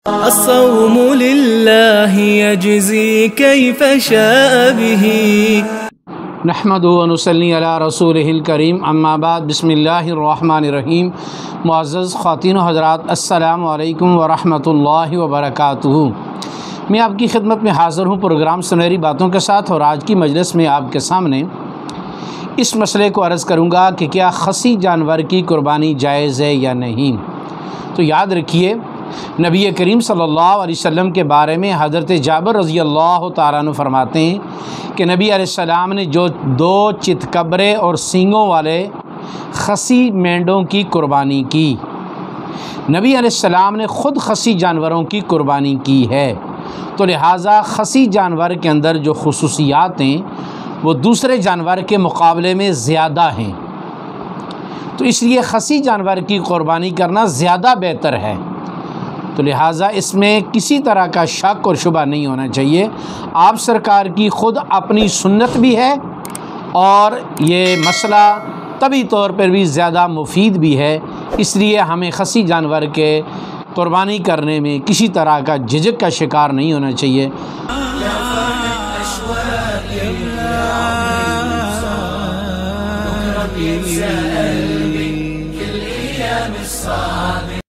الصوم لله يجزي كيف شاء به نحمدہ و نصلی علی رسولہ الکریم، اما بعد، بسم اللہ الرحمن الرحیم۔ معزز خواتین و حضرات، السلام علیکم ورحمۃ اللہ وبرکاتہ۔ میں آپ کی خدمت میں حاضر ہوں پروگرام سنہری باتوں کے ساتھ، اور آج کی مجلس میں آپ کے سامنے اس مسئلے کو عرض کروں گا کہ کیا خصی جانور کی قربانی جائز ہے یا نہیں۔ تو یاد رکھیے، نبی کریم صلی اللہ علیہ وسلم کے بارے میں حضرت جابر رضی اللہ تعالیٰ عنہ فرماتے ہیں کہ نبی علیہ السلام نے جو 2 چتکبرے اور سینگوں والے خصی مینڈوں کی قربانی کی، نبی علیہ السلام نے خود خصی جانوروں کی قربانی کی ہے، تو لہٰذا خصی جانور کے اندر جو خصوصیات ہیں وہ دوسرے جانور کے مقابلے میں زیادہ ہیں، تو اس لیے خصی جانور کی قربانی کرنا زیادہ بہتر ہے۔ تو لہٰذا اس میں کسی طرح کا شک اور شبہ نہیں ہونا چاہیے۔ آپ سرکار کی خود اپنی سنت بھی ہے، اور یہ مسئلہ طبی طور پر بھی زیادہ مفید بھی ہے، اس لیے ہمیں خصی جانور کے قربانی کرنے میں کسی طرح کا جھجک کا شکار نہیں ہونا چاہیے۔ كل أيام الصلاة